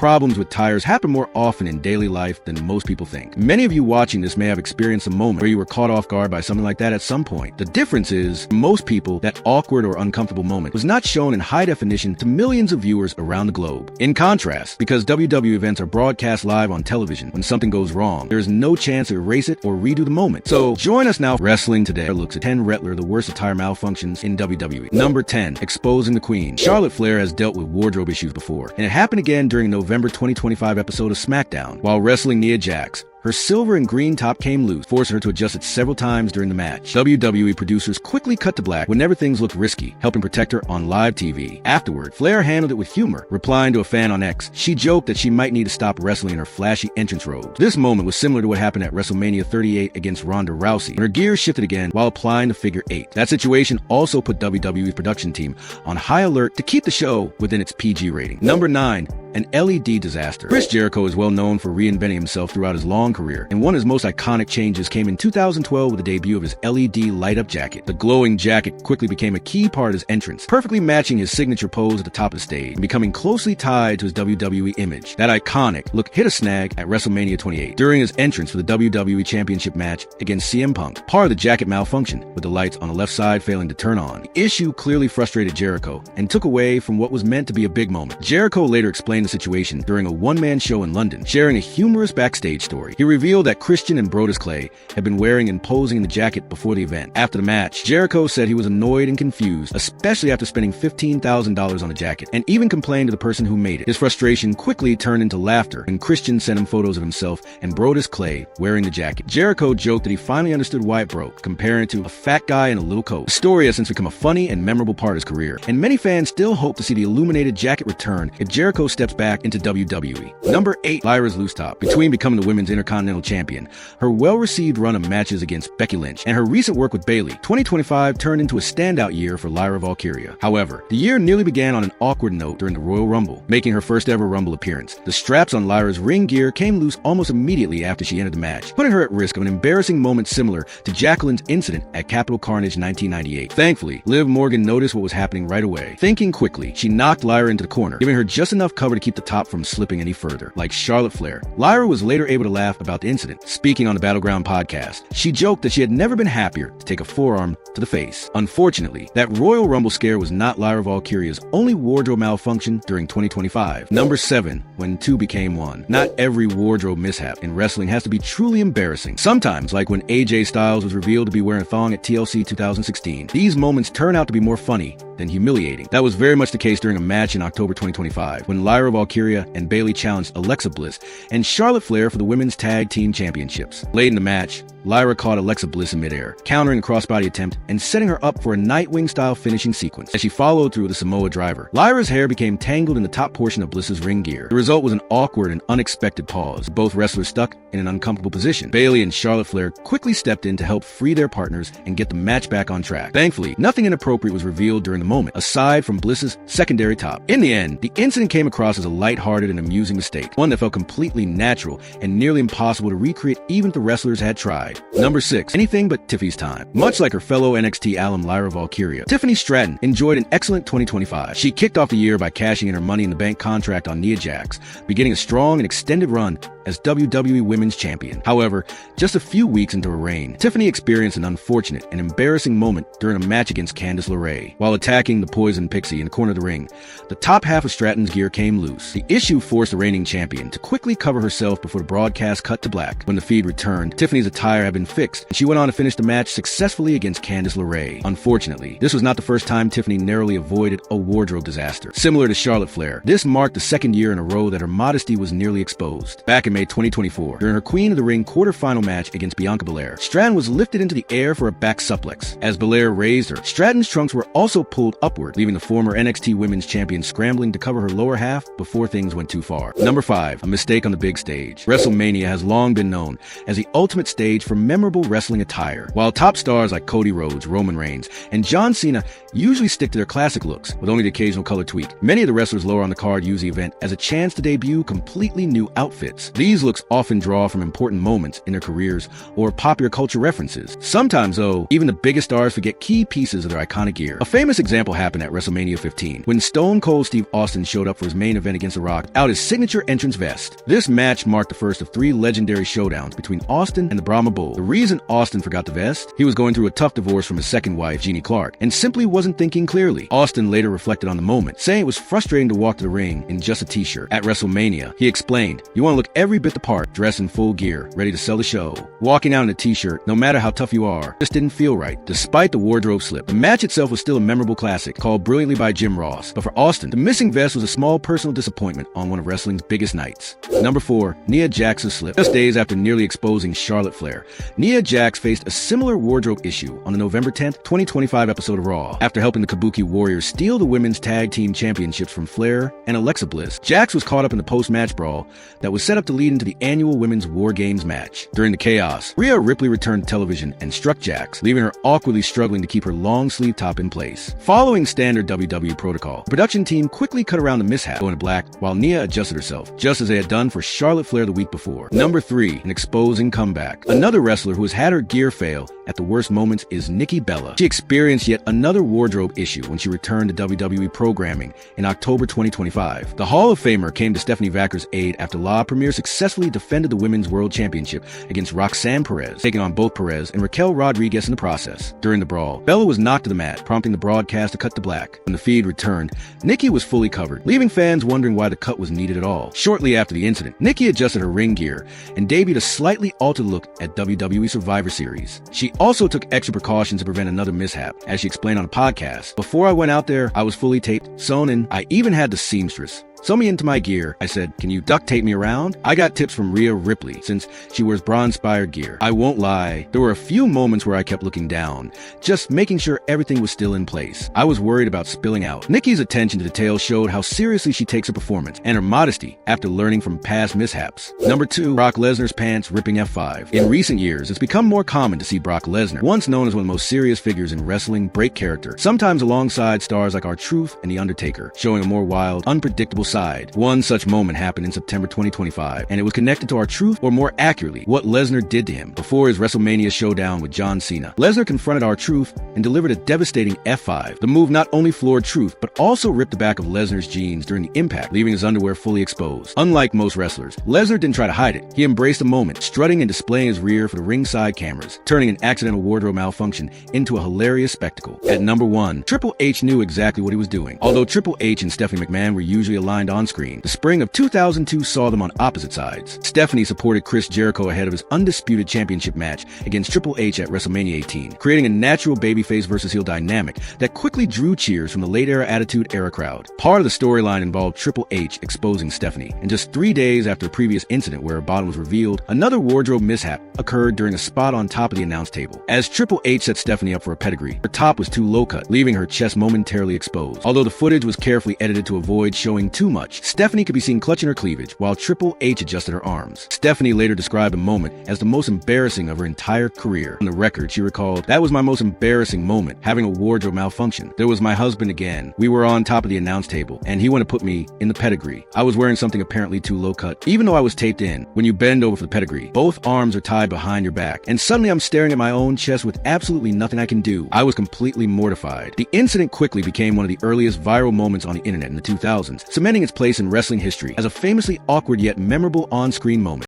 problems with tires happen more often in daily life than most people think. Many of you watching this may have experienced a moment where you were caught off guard by something like that at some point. The difference is, for most people, that awkward or uncomfortable moment was not shown in high definition to millions of viewers around the globe. In contrast, because WWE events are broadcast live on television, when something goes wrong, there is no chance to erase it or redo the moment. So join us now. Wrestling Today looks at 10 Rattler, the worst attire malfunctions in WWE. Number 10, exposing the Queen. Charlotte Flair has dealt with wardrobe issues before, and it happened again during a November 2025 episode of SmackDown. While wrestling Nia Jax, her silver and green top came loose, forcing her to adjust it several times during the match. WWE producers quickly cut to black whenever things looked risky, helping protect her on live TV. Afterward, Flair handled it with humor, replying to a fan on X. She joked that she might need to stop wrestling in her flashy entrance robes. This moment was similar to what happened at WrestleMania 38 against Ronda Rousey, when her gear shifted again while applying the figure 8. That situation also put WWE's production team on high alert to keep the show within its PG rating. Number 9, an LED disaster. Chris Jericho is well known for reinventing himself throughout his long career, and one of his most iconic changes came in 2012 with the debut of his LED light-up jacket. The glowing jacket quickly became a key part of his entrance, perfectly matching his signature pose at the top of the stage and becoming closely tied to his WWE image. That iconic look hit a snag at WrestleMania 28 during his entrance for the WWE Championship match against CM Punk. Part of the jacket malfunctioned, with the lights on the left side failing to turn on. The issue clearly frustrated Jericho and took away from what was meant to be a big moment. Jericho later explained the situation during a one-man show in London, sharing a humorous backstage story. He revealed that Christian and Brodus Clay had been wearing and posing in the jacket before the event. After the match, Jericho said he was annoyed and confused, especially after spending $15,000 on the jacket, and even complained to the person who made it. His frustration quickly turned into laughter when Christian sent him photos of himself and Brodus Clay wearing the jacket. Jericho joked that he finally understood why it broke, comparing it to a fat guy in a little coat. The story has since become a funny and memorable part of his career, and many fans still hope to see the illuminated jacket return if Jericho steps back into WWE. Number 8, Lyra's loose top. Between becoming the Women's Intercontinental Champion, her well-received run of matches against Becky Lynch, and her recent work with Bayley, 2025 turned into a standout year for Lyra Valkyria. However, the year nearly began on an awkward note during the Royal Rumble, making her first ever Rumble appearance. The straps on Lyra's ring gear came loose almost immediately after she entered the match, putting her at risk of an embarrassing moment similar to Jacqueline's incident at Capital Carnage 1998. Thankfully, Liv Morgan noticed what was happening right away. Thinking quickly, she knocked Lyra into the corner, giving her just enough cover to keep the top from slipping any further. Like Charlotte Flair, Lyra was later able to laugh about the incident. Speaking on the Battleground podcast, she joked that she had never been happier to take a forearm to the face. Unfortunately, that Royal Rumble scare was not Lyra Valkyria's only wardrobe malfunction during 2025. Number 7, when two became one. Not every wardrobe mishap in wrestling has to be truly embarrassing. Sometimes, like when AJ Styles was revealed to be wearing a thong at TLC 2016, these moments turn out to be more funny than humiliating. That was very much the case during a match in October 2025, when Lyra Valkyria and Bayley challenged Alexa Bliss and Charlotte Flair for the Women's Tag Team Championships. Late in the match, Lyra caught Alexa Bliss in midair, countering a crossbody attempt and setting her up for a Nightwing-style finishing sequence. As she followed through with a Samoa driver, Lyra's hair became tangled in the top portion of Bliss's ring gear. The result was an awkward and unexpected pause, both wrestlers stuck in an uncomfortable position. Bayley and Charlotte Flair quickly stepped in to help free their partners and get the match back on track. Thankfully, nothing inappropriate was revealed during the moment, aside from Bliss's secondary top. In the end, the incident came across as a lighthearted and amusing mistake, one that felt completely natural and nearly impossible to recreate even if the wrestlers had tried. Number 6, anything but Tiffany's time. Much like her fellow NXT alum Lyra Valkyria, Tiffany Stratton enjoyed an excellent 2025. She kicked off the year by cashing in her Money in the Bank contract on Nia Jax, beginning a strong and extended run as WWE Women's Champion. However, just a few weeks into her reign, Tiffany experienced an unfortunate and embarrassing moment during a match against Candice LeRae. While attacking the Poison Pixie in the corner of the ring, the top half of Stratton's gear came loose. The issue forced the reigning champion to quickly cover herself before the broadcast cut to black. When the feed returned, Tiffany's attire had been fixed, and she went on to finish the match successfully against Candice LeRae. Unfortunately, this was not the first time Tiffany narrowly avoided a wardrobe disaster. Similar to Charlotte Flair, this marked the second year in a row that her modesty was nearly exposed. Back in May 2024, during her Queen of the Ring quarterfinal match against Bianca Belair, Stratton was lifted into the air for a back suplex. As Belair raised her, Stratton's trunks were also pulled upward, leaving the former NXT Women's Champion scrambling to cover her lower half before things went too far. Number 5, a mistake on the big stage. WrestleMania has long been known as the ultimate stage for memorable wrestling attire. While top stars like Cody Rhodes, Roman Reigns, and John Cena usually stick to their classic looks with only the occasional color tweak, many of the wrestlers lower on the card use the event as a chance to debut completely new outfits. These looks often draw from important moments in their careers or popular culture references. Sometimes, though, even the biggest stars forget key pieces of their iconic gear. A famous example happened at WrestleMania 15, when Stone Cold Steve Austin showed up for his main event against The Rock out his signature entrance vest. This match marked the first of 3 legendary showdowns between Austin and the Brahma Bull. The reason Austin forgot the vest? He was going through a tough divorce from his second wife, Jeannie Clark, and simply wasn't thinking clearly. Austin later reflected on the moment, saying it was frustrating to walk to the ring in just a t-shirt. At WrestleMania, he explained, "You want to look every bit the part, dressed in full gear, ready to sell the show. Walking out in a t-shirt, no matter how tough you are, just didn't feel right." Despite the wardrobe slip, the match itself was still a memorable classic, called brilliantly by Jim Ross. But for Austin, the missing vest was a small personal disappointment on one of wrestling's biggest nights. Number 4, Nia Jax's slip. Just days after nearly exposing Charlotte Flair, Nia Jax faced a similar wardrobe issue on the November 10th, 2025 episode of Raw. After helping the Kabuki Warriors steal the women's tag team championships from Flair and Alexa Bliss, Jax was caught up in the post-match brawl that was set up to lead into the annual Women's War Games match. During the chaos, Rhea Ripley returned to television and struck Jax, leaving her awkwardly struggling to keep her long sleeve top in place. Following standard WWE protocol, the production team quickly cut around the mishap, going to black while Nia adjusted herself, just as they had done for Charlotte Flair the week before. Number 3, an exposing comeback. Another wrestler who has had her gear fail at the worst moments is Nikki Bella. She experienced yet another wardrobe issue when she returned to WWE programming in October 2025. The Hall of Famer came to Stephanie Vacker's aid after La Premier successfully defended the Women's World Championship against Roxanne Perez, taking on both Perez and Raquel Rodriguez in the process. During the brawl, Bella was knocked to the mat, prompting the broadcast to cut to black. When the feed returned, Nikki was fully covered, leaving fans wondering why the cut was needed at all. Shortly after the incident, Nikki adjusted her ring gear and debuted a slightly altered look at WWE Survivor Series. She also took extra precautions to prevent another mishap, as she explained on a podcast. "Before I went out there, I was fully taped, sewn in. I even had the seamstress sew me into my gear. I said, 'Can you duct tape me around?' I got tips from Rhea Ripley, since she wears bra-inspired gear. I won't lie, there were a few moments where I kept looking down, just making sure everything was still in place. I was worried about spilling out." Nikki's attention to detail showed how seriously she takes her performance and her modesty after learning from past mishaps. Number 2, Brock Lesnar's pants ripping F5. In recent years, it's become more common to see Brock Lesnar, once known as one of the most serious figures in wrestling, break character, sometimes alongside stars like R-Truth and The Undertaker, showing a more wild, unpredictable side. One such moment happened in September 2025, and it was connected to R-Truth, or more accurately, what Lesnar did to him. Before his WrestleMania showdown with John Cena, Lesnar confronted R-Truth and delivered a devastating F5. The move not only floored Truth, but also ripped the back of Lesnar's jeans during the impact, leaving his underwear fully exposed. Unlike most wrestlers, Lesnar didn't try to hide it. He embraced the moment, strutting and displaying his rear for the ringside cameras, turning an accidental wardrobe malfunction into a hilarious spectacle. At number 1, Triple H knew exactly what he was doing. Although Triple H and Stephanie McMahon were usually aligned on screen, the spring of 2002 saw them on opposite sides. Stephanie supported Chris Jericho ahead of his undisputed championship match against Triple H at WrestleMania 18, creating a natural babyface versus heel dynamic that quickly drew cheers from the late-era Attitude Era crowd. Part of the storyline involved Triple H exposing Stephanie, and just 3 days after a previous incident where her bottom was revealed, another wardrobe mishap occurred during a spot on top of the announce table. As Triple H set Stephanie up for a pedigree, her top was too low-cut, leaving her chest momentarily exposed. Although the footage was carefully edited to avoid showing too much, Stephanie could be seen clutching her cleavage while Triple H adjusted her arms. Stephanie later described the moment as the most embarrassing of her entire career. On the record, she recalled, "That was my most embarrassing moment, having a wardrobe malfunction. There was my husband again. We were on top of the announce table, and he wanted to put me in the pedigree. I was wearing something apparently too low cut, even though I was taped in. When you bend over for the pedigree, both arms are tied behind your back, and suddenly I'm staring at my own chest with absolutely nothing I can do. I was completely mortified." The incident quickly became one of the earliest viral moments on the internet in the 2000s, cementing its place in wrestling history as a famously awkward yet memorable on-screen moment.